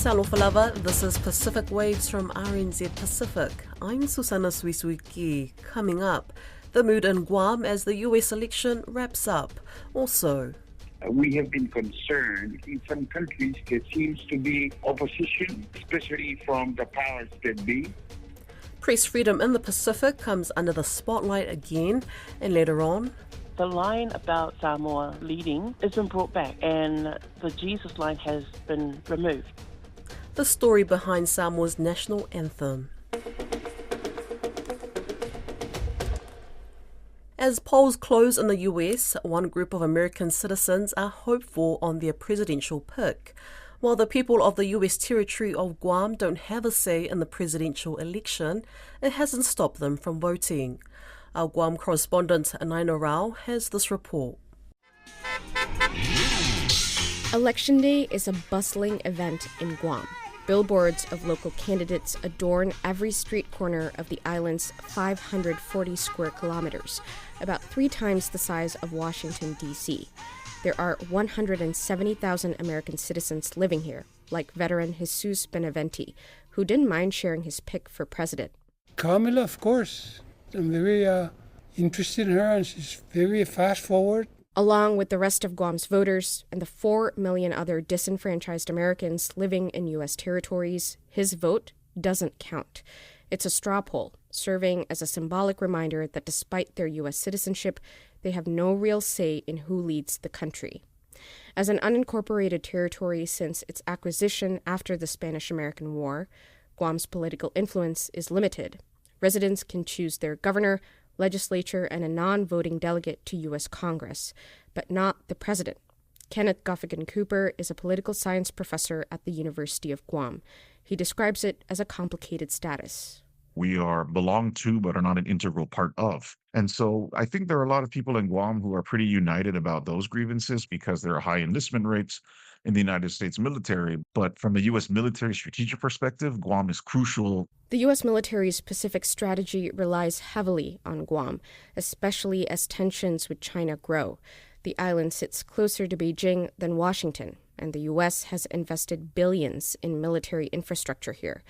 Talofa lava, this is Pacific Waves from RNZ Pacific. I'm Susana Suisuiki. Coming up, the mood in Guam as the US election wraps up. Also, we have been concerned in some countries there seems to be opposition, especially from the powers that be. press freedom in the Pacific comes under the spotlight again, and later on, the line about Samoa leading has been brought back and the Jesus line has been removed. the story behind Samoa's national anthem. As polls close in the US, one group of American citizens are hopeful on their presidential pick. While the people of the US territory of Guam don't have a say in the presidential election, it hasn't stopped them from voting. Our Guam correspondent Anaina Rao has this report. Election Day is a bustling event in Guam. Billboards of local candidates adorn every street corner of the island's 540 square kilometers, about 3 times the size of Washington, D.C. There are 170,000 American citizens living here, like veteran Jesus Benavente, who didn't mind sharing his pick for president. Kamala, of course. I'm very interested in her, and she's very fast forward. Along with the rest of Guam's voters and the 4 million other disenfranchised Americans living in U.S. territories, his vote doesn't count. It's a straw poll, serving as a symbolic reminder that despite their U.S. citizenship, they have no real say in who leads the country. As an unincorporated territory since its acquisition after the Spanish-American War, Guam's political influence is limited. Residents can choose their governor, legislature, and a non-voting delegate to U.S. Congress, but not the president. Kenneth Goffigan Cooper is a political science professor at the University of Guam. He describes it as a complicated status. We belong to, but are not an integral part of. And so I think there are a lot of people in Guam who are pretty united about those grievances because there are high enlistment rates in the United States military. But from a U.S. military strategic perspective, Guam is crucial. The U.S. military's Pacific strategy relies heavily on Guam, especially as tensions with China grow. The island sits closer to Beijing than Washington, and the U.S. has invested billions in military infrastructure here.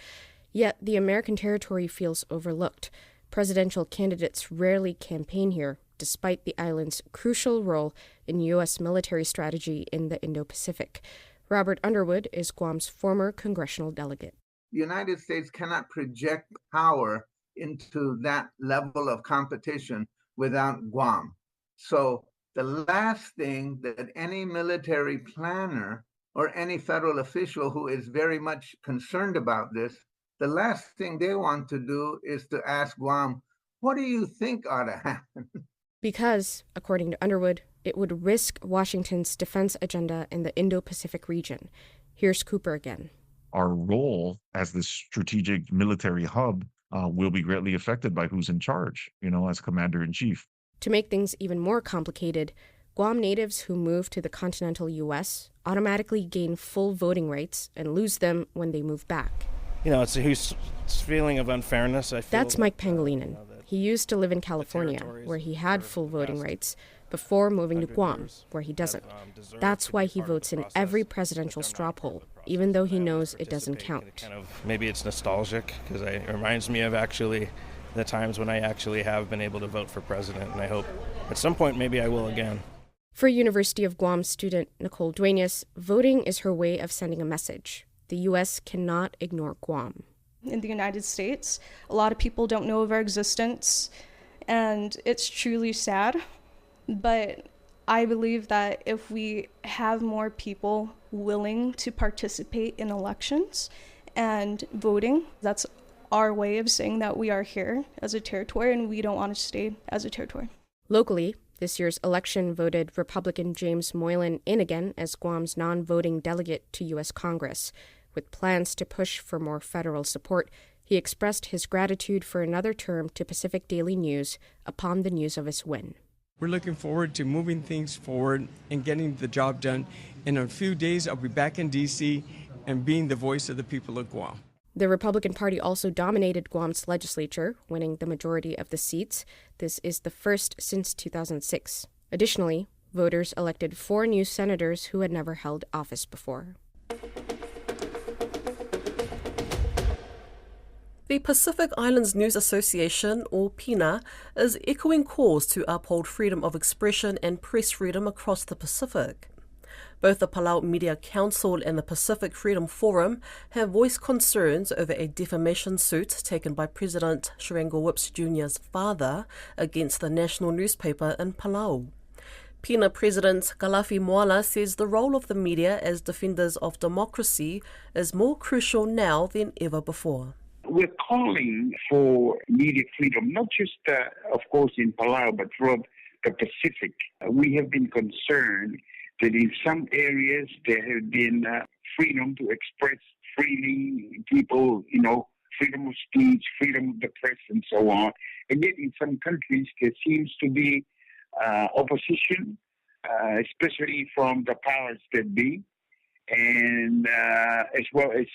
Yet the American territory feels overlooked. Presidential candidates rarely campaign here, despite the island's crucial role in U.S. military strategy in the Indo-Pacific. Robert Underwood is Guam's former congressional delegate. The United States cannot project power into that level of competition without Guam. So the last thing that any military planner or any federal official who is very much concerned about this, the last thing they want to do is to ask Guam, what do you think ought to happen? Because, according to Underwood, it would risk Washington's defense agenda in the Indo-Pacific region. Here's Cooper again. Our role as this strategic military hub will be greatly affected by who's in charge, as commander-in-chief. To make things even more complicated, Guam natives who move to the continental U.S. automatically gain full voting rights and lose them when they move back. It's a feeling of unfairness, I feel. That's Mike Pangolinen. He used to live in California, where he had full voting rights, before moving to Guam, where he doesn't. That's why he votes in every presidential straw poll, even though he knows it doesn't count. Maybe it's nostalgic, because it reminds me of actually the times when I actually have been able to vote for president, and I hope at some point maybe I will again. For University of Guam student Nicole Duenas, voting is her way of sending a message. The U.S. cannot ignore Guam. In the United States, a lot of people don't know of our existence, and it's truly sad. But I believe that if we have more people willing to participate in elections and voting, that's our way of saying that we are here as a territory and we don't want to stay as a territory. Locally, this year's election voted Republican James Moylan in again as Guam's non-voting delegate to U.S. Congress. With plans to push for more federal support, he expressed his gratitude for another term to Pacific Daily News upon the news of his win. We're looking forward to moving things forward and getting the job done. In a few days, I'll be back in D.C. and being the voice of the people of Guam. The Republican Party also dominated Guam's legislature, winning the majority of the seats. This is the first since 2006. Additionally, voters elected 4 new senators who had never held office before. The Pacific Islands News Association, or PINA, is echoing calls to uphold freedom of expression and press freedom across the Pacific. Both the Palau Media Council and the Pacific Freedom Forum have voiced concerns over a defamation suit taken by President Sharango Whips Jr.'s father against the national newspaper in Palau. PINA President Kalafi Moala says the role of the media as defenders of democracy is more crucial now than ever before. We're calling for media freedom, not just, of course, in Palau, but throughout the Pacific. We have been concerned that in some areas there have been freedom to express freely, people, freedom of speech, freedom of the press, and so on. And yet in some countries there seems to be opposition, especially from the powers that be, and as well as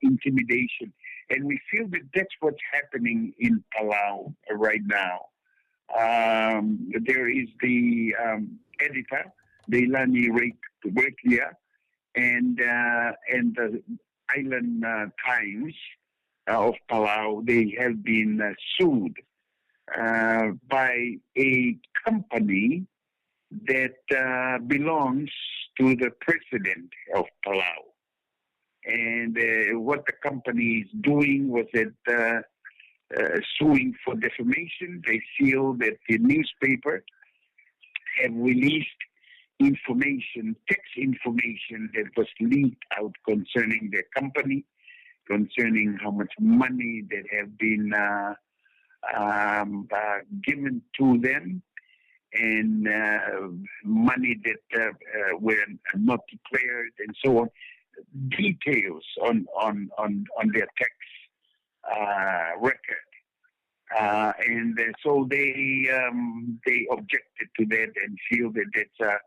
intimidation. And we feel that that's what's happening in Palau right now. There is the editor, Deilani Rekia, and the Island Times of Palau. They have been sued by a company that belongs to the president of Palau. And what the company is doing was that suing for defamation. They feel that the newspaper have released information, text information that was leaked out concerning their company, concerning how much money that have been given to them, and money that were not declared, and so on. Details on their tax record, and so they objected to that and feel that that's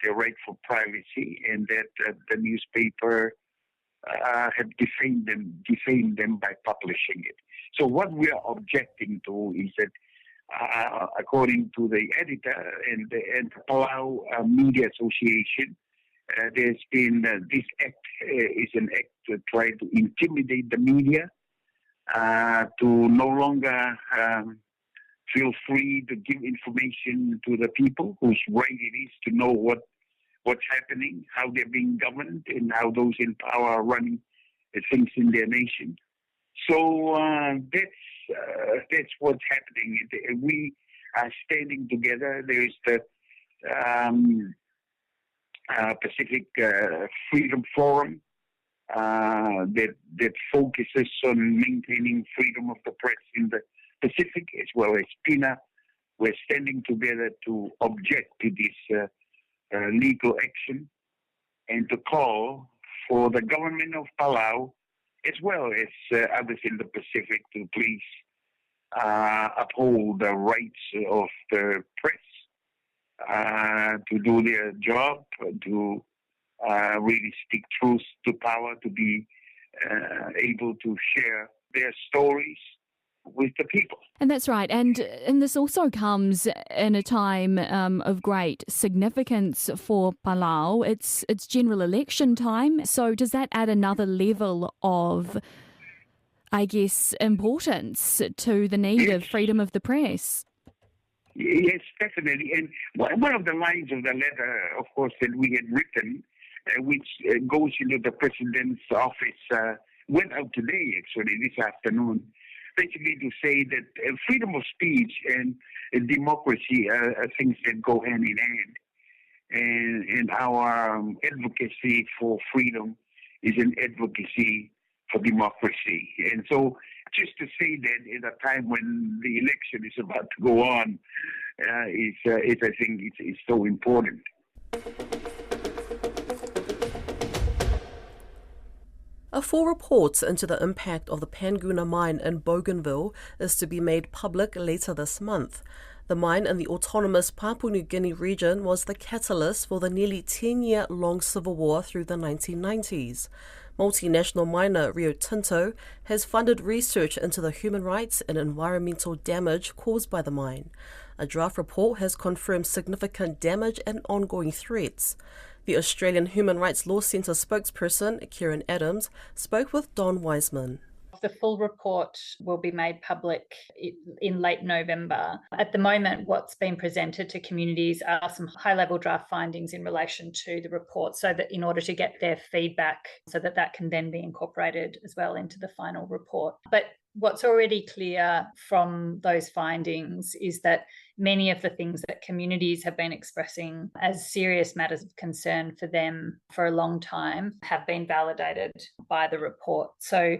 their right for privacy, and that the newspaper have defamed them by publishing it. So what we are objecting to is that, according to the editor and the Palau Media Association, there's been this act is an act to try to intimidate the media, to no longer feel free to give information to the people whose right it is to know what's happening, how they're being governed, and how those in power are running things in their nation. So that's what's happening. We are standing together. There is the Pacific Freedom Forum that focuses on maintaining freedom of the press in the Pacific, as well as PINA. We're standing together to object to this legal action and to call for the government of Palau, as well as others in the Pacific, to please uphold the rights of the press, to do their job, to really speak truth to power, to be able to share their stories with the people. And that's right. And this also comes in a time of great significance for Palau. It's general election time. So does that add another level of, I guess, importance to the need of freedom of the press? Yes, definitely. And one of the lines of the letter, of course, that we had written, which goes into the president's office, went out today, actually, this afternoon, basically to say that freedom of speech and democracy are things that go hand in hand. And our advocacy for freedom is an advocacy for democracy. And so just to say that at a time when the election is about to go on, I think it's so important. A full report into the impact of the Panguna mine in Bougainville is to be made public later this month. The mine in the autonomous Papua New Guinea region was the catalyst for the nearly 10-year-long civil war through the 1990s. Multinational miner Rio Tinto has funded research into the human rights and environmental damage caused by the mine. A draft report has confirmed significant damage and ongoing threats. The Australian Human Rights Law Centre spokesperson, Kieran Adams, spoke with Don Wiseman. The full report will be made public in late November. At the moment, what's been presented to communities are some high-level draft findings in relation to the report, so that in order to get their feedback, so that that can then be incorporated as well into the final report. But what's already clear from those findings is that many of the things that communities have been expressing as serious matters of concern for them for a long time have been validated by the report. So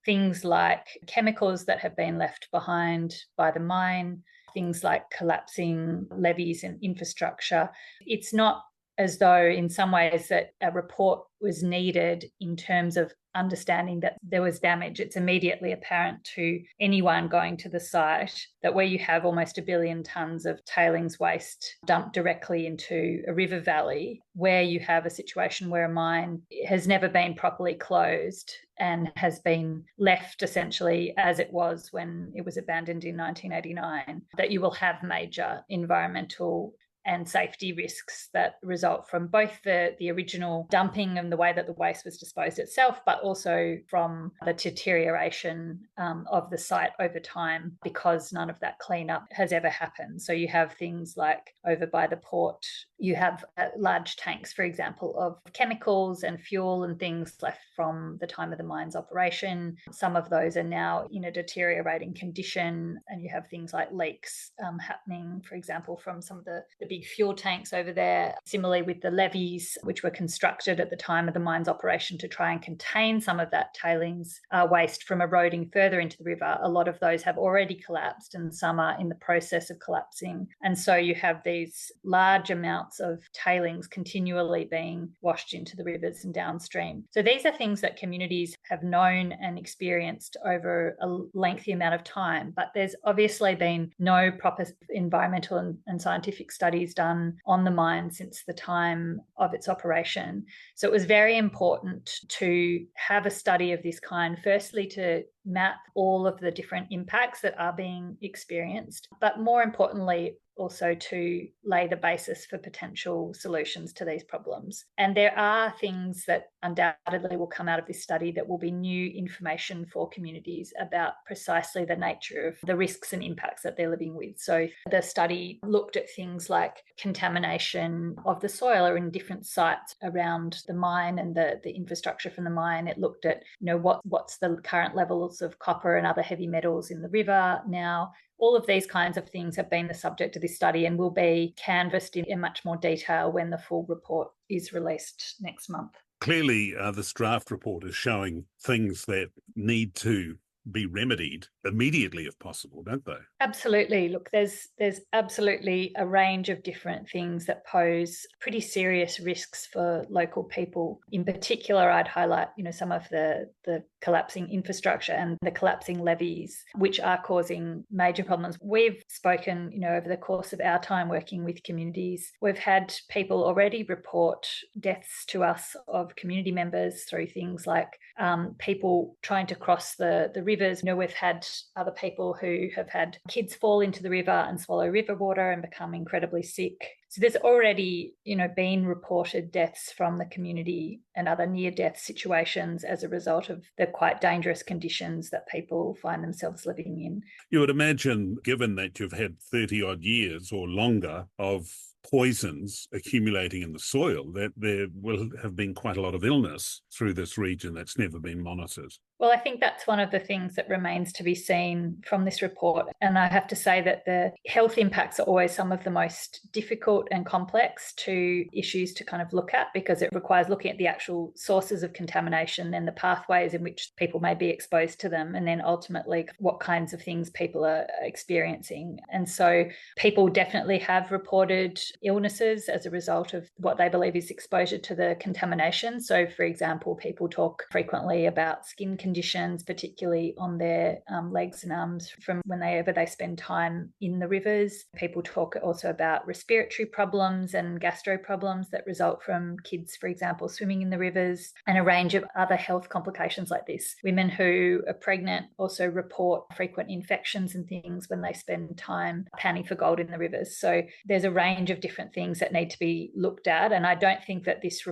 things like chemicals that have been left behind by the mine, things like collapsing levees and infrastructure. It's not as though in some ways that a report was needed in terms of understanding that there was damage. It's immediately apparent to anyone going to the site that where you have almost 1 billion tonnes of tailings waste dumped directly into a river valley, where you have a situation where a mine has never been properly closed and has been left essentially as it was when it was abandoned in 1989, that you will have major environmental and safety risks that result from both the original dumping and the way that the waste was disposed itself, but also from the deterioration of the site over time, because none of that cleanup has ever happened. So you have things like over by the port, you have large tanks, for example, of chemicals and fuel and things left from the time of the mine's operation. Some of those are now in a deteriorating condition, and you have things like leaks happening, for example, from some of the big fuel tanks over there. Similarly with the levees, which were constructed at the time of the mine's operation to try and contain some of that tailings waste from eroding further into the river, a lot of those have already collapsed and some are in the process of collapsing. And so you have these large amounts of tailings continually being washed into the rivers and downstream. So these are things that communities have known and experienced over a lengthy amount of time, but there's obviously been no proper environmental and scientific studies done on the mine since the time of its operation. So it was very important to have a study of this kind, firstly to map all of the different impacts that are being experienced, but more importantly, also to lay the basis for potential solutions to these problems. And there are things that undoubtedly will come out of this study that will be new information for communities about precisely the nature of the risks and impacts that they're living with. So the study looked at things like contamination of the soil or in different sites around the mine and the infrastructure from the mine. It looked at, what's the current levels of copper and other heavy metals in the river now. All of these kinds of things have been the subject of this study and will be canvassed in much more detail when the full report is released next month. Clearly, this draft report is showing things that need to be remedied immediately if possible, don't they? Absolutely. Look, there's absolutely a range of different things that pose pretty serious risks for local people. In particular, I'd highlight, some of the collapsing infrastructure and the collapsing levees, which are causing major problems. We've spoken, over the course of our time working with communities, we've had people already report deaths to us of community members through things like people trying to cross the rivers. We've had other people who have had kids fall into the river and swallow river water and become incredibly sick. So there's already, been reported deaths from the community and other near-death situations as a result of the quite dangerous conditions that people find themselves living in. You would imagine, given that you've had 30-odd years or longer of poisons accumulating in the soil, that there will have been quite a lot of illness through this region that's never been monitored. Well, I think that's one of the things that remains to be seen from this report. And I have to say that the health impacts are always some of the most difficult and complex issues to kind of look at, because it requires looking at the actual sources of contamination, then the pathways in which people may be exposed to them, and then ultimately what kinds of things people are experiencing. And so people definitely have reported illnesses as a result of what they believe is exposure to the contamination. So, for example, people talk frequently about skin conditions, particularly on their legs and arms from whenever they spend time in the rivers. People talk also about respiratory problems and gastro problems that result from kids, for example, swimming in the rivers, and a range of other health complications like this. Women who are pregnant also report frequent infections and things when they spend time panning for gold in the rivers. So there's a range of different things that need to be looked at. And I don't think that this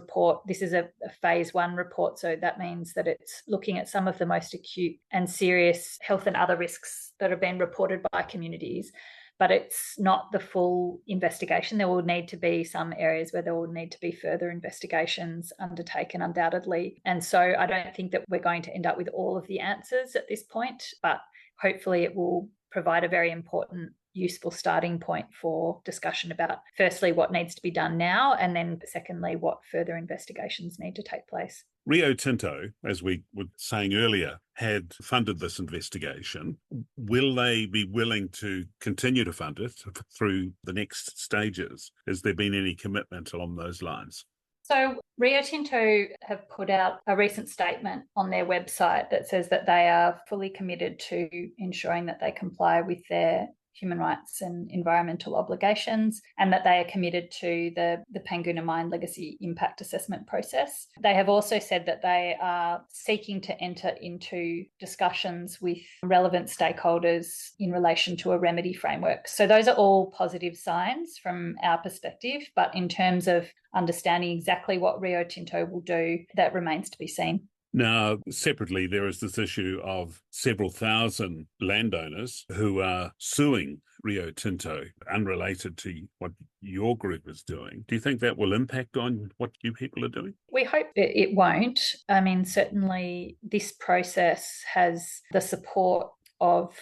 is a phase 1 report. So that means that it's looking at some some of the most acute and serious health and other risks that have been reported by communities. But it's not the full investigation. There will need to be some areas where there will need to be further investigations undertaken, undoubtedly. And so I don't think that we're going to end up with all of the answers at this point, but hopefully it will provide a very important, useful starting point for discussion about, firstly, what needs to be done now, and then secondly, what further investigations need to take place. Rio Tinto, as we were saying earlier, had funded this investigation. Will they be willing to continue to fund it through the next stages? Has there been any commitment along those lines? So Rio Tinto have put out a recent statement on their website that says that they are fully committed to ensuring that they comply with their human rights and environmental obligations, and that they are committed to the Panguna Mine Legacy Impact Assessment process. They have also said that they are seeking to enter into discussions with relevant stakeholders in relation to a remedy framework. So those are all positive signs from our perspective, but in terms of understanding exactly what Rio Tinto will do, that remains to be seen. Now, separately, there is this issue of several thousand landowners who are suing Rio Tinto, unrelated to what your group is doing. Do you think that will impact on what you people are doing? We hope it won't. I mean, certainly this process has the support of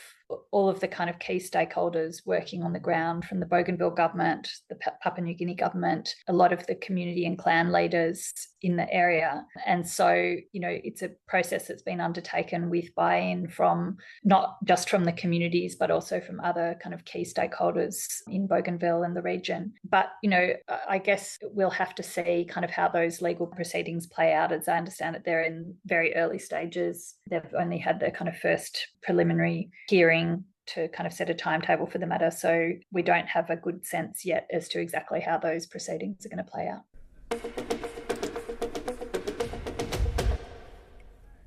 all of the kind of key stakeholders working on the ground, from the Bougainville government, the Papua New Guinea government, a lot of the community and clan leaders in the area. And so, it's a process that's been undertaken with buy-in from not just from the communities, but also from other kind of key stakeholders in Bougainville and the region. But, I guess we'll have to see kind of how those legal proceedings play out. As I understand it, they're in very early stages. They've only had the kind of first preliminary hearing to kind of set a timetable for the matter. So we don't have a good sense yet as to exactly how those proceedings are going to play out.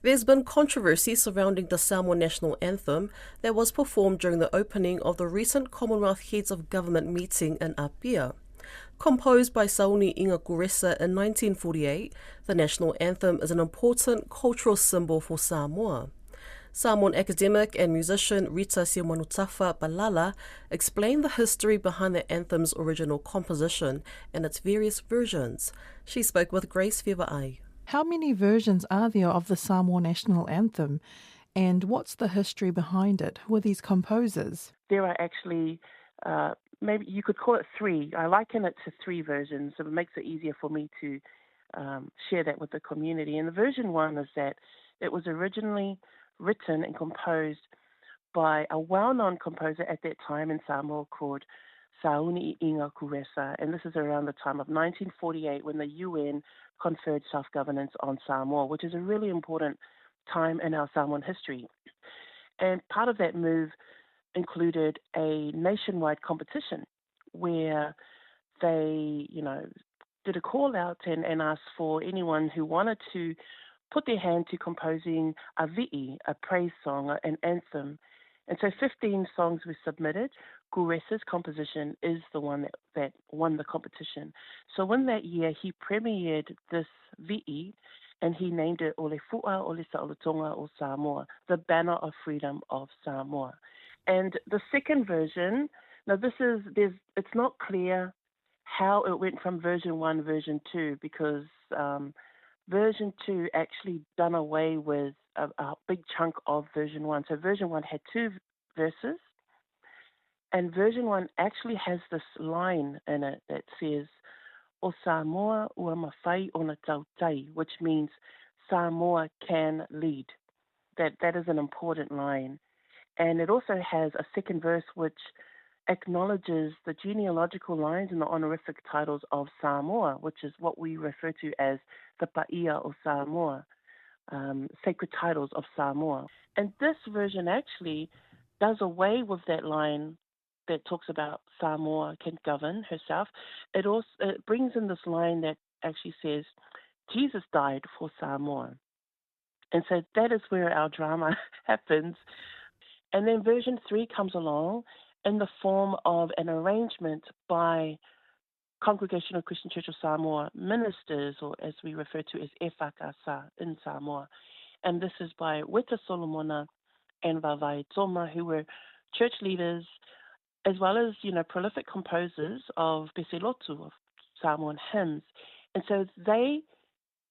There's been controversy surrounding the Samoa national anthem that was performed during the opening of the recent Commonwealth Heads of Government meeting in Apia. Composed by Sauni Inga Guresa in 1948, the national anthem is an important cultural symbol for Samoa. Samoan academic and musician Rita Simanutafa Balala explained the history behind the anthem's original composition and its various versions. She spoke with Grace Viva'ai. How many versions are there of the Samoa national anthem, and what's the history behind it? Who are these composers? There are actually, maybe you could call it three. I liken it to three versions, so it makes it easier for me to share that with the community. And the version one is that it was originally written and composed by a well-known composer at that time in Samoa called Sauni Inga Guresa, and this is around the time of 1948 when the UN conferred self-governance on Samoa, which is a really important time in our Samoan history. And part of that move included a nationwide competition where they, did a call out and asked for anyone who wanted to put their hand to composing a vi'i, a praise song, an anthem. And so 15 songs were submitted. Guresa's composition is the one that won the competition. So in that year, he premiered this vi'i, and he named it Ole Fu'a Ole Sa'olotonga o Samoa, the banner of freedom of Samoa. And the second version, now it's not clear how it went from version 1, version 2, because version 2 actually done away with a big chunk of version 1. So version 1 had 2 verses, and version 1 actually has this line in it that says, O Samoa ua mawhai ona tautai, which means Samoa can lead. That is an important line. And it also has a second verse which acknowledges the genealogical lines and the honorific titles of Samoa, which is what we refer to as the Paia o Samoa, sacred titles of Samoa. And this version actually does away with that line that talks about Samoa can govern herself. It brings in this line that actually says, Jesus died for Samoa. And so that is where our drama happens. And then version 3 comes along in the form of an arrangement by Congregational Christian Church of Samoa ministers, or as we refer to as e whakasa in Samoa. And this is by Weta Solomona and Vavai Toma, who were church leaders, as well as, prolific composers of Peselotu, of Samoan hymns. And so they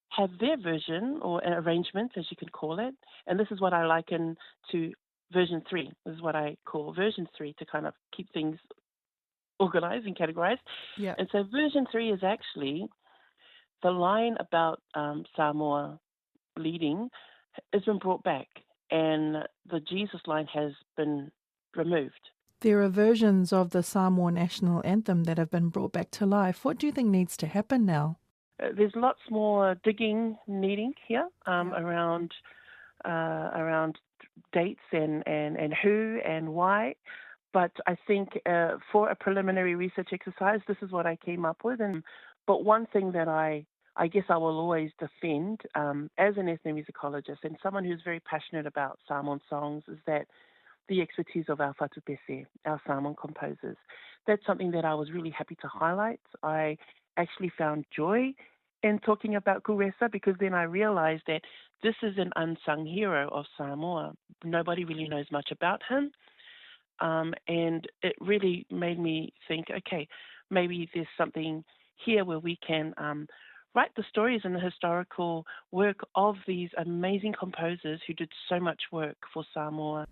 have their version, or an arrangement, as you can call it. And this is what I liken to version 3. This is what I call version 3 to kind of keep things organized and categorized. Yeah. And so version 3 is actually the line about Samoa leading has been brought back, and the Jesus line has been removed. There are versions of the Samoa national anthem that have been brought back to life. What do you think needs to happen now? There's lots more digging needing here around dates and who and why. But I think for a preliminary research exercise, this is what I came up with. But one thing that I guess I will always defend as an ethnomusicologist and someone who's very passionate about Samoan songs is that the expertise of our Fatupese, our Samoan composers. That's something that I was really happy to highlight. I actually found joy in talking about Kuresa because then I realized that this is an unsung hero of Samoa. Nobody really knows much about him. And it really made me think, okay, maybe there's something here where we can write the stories and the historical work of these amazing composers who did so much work for Samoa.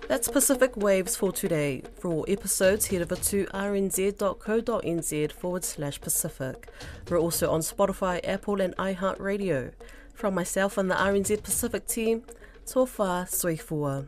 That's Pacific Waves for today. For all episodes, head over to rnz.co.nz/Pacific. We're also on Spotify, Apple and iHeartRadio. From myself and the RNZ Pacific team, tō whā soifua.